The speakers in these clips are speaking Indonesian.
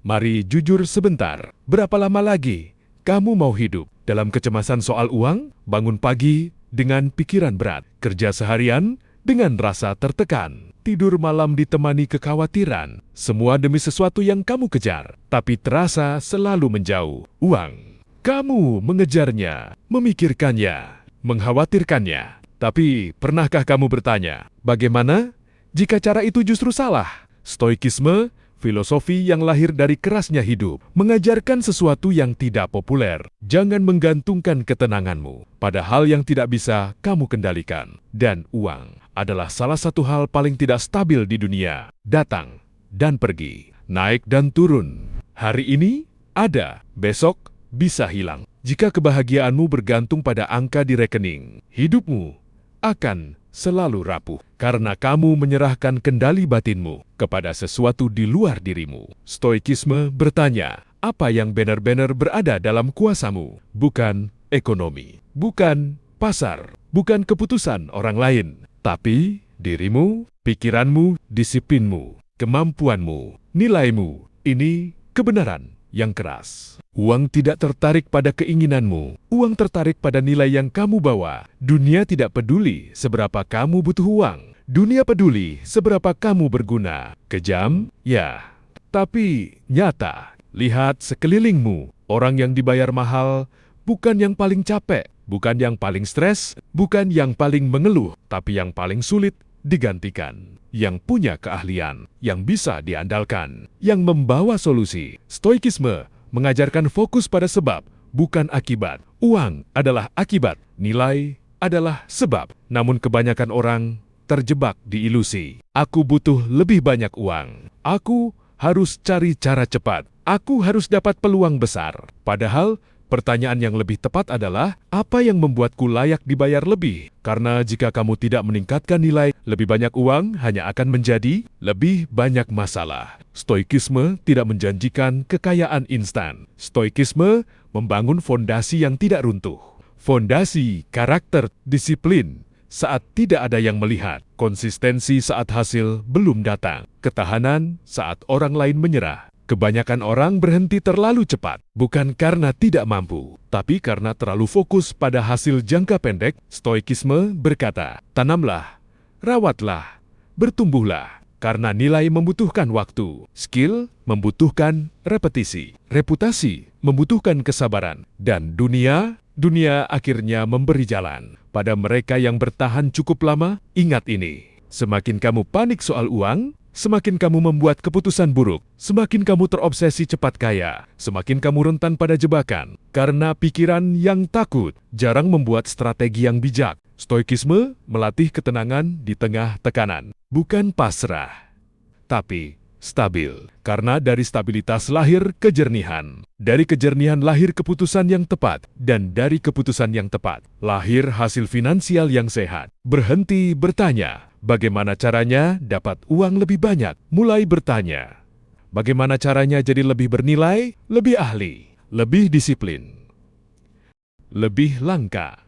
Mari jujur sebentar. Berapa lama lagi kamu mau hidup dalam kecemasan soal uang? Bangun pagi dengan pikiran berat, kerja seharian dengan rasa tertekan, tidur malam ditemani kekhawatiran, semua demi sesuatu yang kamu kejar, tapi terasa selalu menjauh. Uang. Kamu mengejarnya, memikirkannya, mengkhawatirkannya. Tapi pernahkah kamu bertanya, bagaimana jika cara itu justru salah? Stoikisme, filosofi yang lahir dari kerasnya hidup, mengajarkan sesuatu yang tidak populer. Jangan menggantungkan ketenanganmu pada hal yang tidak bisa kamu kendalikan. Dan uang adalah salah satu hal paling tidak stabil di dunia. Datang dan pergi, naik dan turun. Hari ini ada, besok bisa hilang. Jika kebahagiaanmu bergantung pada angka di rekening, hidupmu akan selalu rapuh karena kamu menyerahkan kendali batinmu kepada sesuatu di luar dirimu. Stoikisme bertanya, apa yang benar-benar berada dalam kuasamu? Bukan ekonomi, bukan pasar, bukan keputusan orang lain, tapi dirimu, pikiranmu, disiplinmu, kemampuanmu, nilaimu. Ini kebenaran yang keras. Uang tidak tertarik pada keinginanmu. Uang tertarik pada nilai yang kamu bawa. Dunia tidak peduli seberapa kamu butuh uang. Dunia peduli seberapa kamu berguna. Kejam? Ya. Tapi nyata. Lihat sekelilingmu. Orang yang dibayar mahal bukan yang paling capek, bukan yang paling stres, bukan yang paling mengeluh, tapi yang paling sulit digantikan. Yang punya keahlian, yang bisa diandalkan, yang membawa solusi. Stoikisme mengajarkan fokus pada sebab, bukan akibat. Uang adalah akibat, nilai adalah sebab. Namun kebanyakan orang terjebak di ilusi. Aku butuh lebih banyak uang. Aku harus cari cara cepat. Aku harus dapat peluang besar. Padahal, pertanyaan yang lebih tepat adalah, apa yang membuatku layak dibayar lebih? Karena jika kamu tidak meningkatkan nilai, lebih banyak uang hanya akan menjadi lebih banyak masalah. Stoikisme tidak menjanjikan kekayaan instan. Stoikisme membangun fondasi yang tidak runtuh. Fondasi karakter, disiplin saat tidak ada yang melihat, konsistensi saat hasil belum datang, ketahanan saat orang lain menyerah. Kebanyakan orang berhenti terlalu cepat, bukan karena tidak mampu, tapi karena terlalu fokus pada hasil jangka pendek. Stoikisme berkata, tanamlah, rawatlah, bertumbuhlah, karena nilai membutuhkan waktu, skill membutuhkan repetisi, reputasi membutuhkan kesabaran, dan dunia akhirnya memberi jalan pada mereka yang bertahan cukup lama. Ingat ini, semakin kamu panik soal uang, semakin kamu membuat keputusan buruk, semakin kamu terobsesi cepat kaya, semakin kamu rentan pada jebakan. Karena pikiran yang takut jarang membuat strategi yang bijak. Stoikisme melatih ketenangan di tengah tekanan. Bukan pasrah, tapi stabil. Karena dari stabilitas lahir kejernihan. Dari kejernihan lahir keputusan yang tepat. Dan dari keputusan yang tepat, lahir hasil finansial yang sehat. Berhenti bertanya, bagaimana caranya dapat uang lebih banyak? Mulai bertanya, bagaimana caranya jadi lebih bernilai, lebih ahli, lebih disiplin, lebih langka,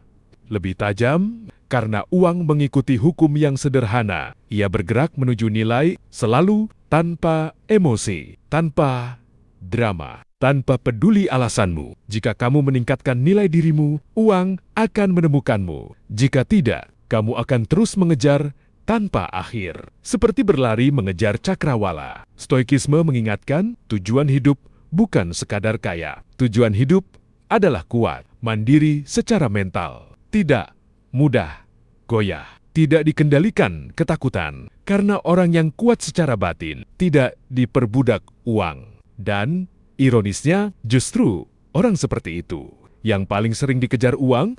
lebih tajam? Karena uang mengikuti hukum yang sederhana. Ia bergerak menuju nilai selalu tanpa emosi, tanpa drama, tanpa peduli alasanmu. Jika kamu meningkatkan nilai dirimu, uang akan menemukanmu. Jika tidak, kamu akan terus mengejar tanpa akhir. Seperti berlari mengejar cakrawala. Stoikisme mengingatkan, tujuan hidup bukan sekadar kaya. Tujuan hidup adalah kuat, mandiri secara mental. Tidak mudah goyah. Tidak dikendalikan ketakutan. Karena orang yang kuat secara batin tidak diperbudak uang. Dan ironisnya justru orang seperti itu yang paling sering dikejar uang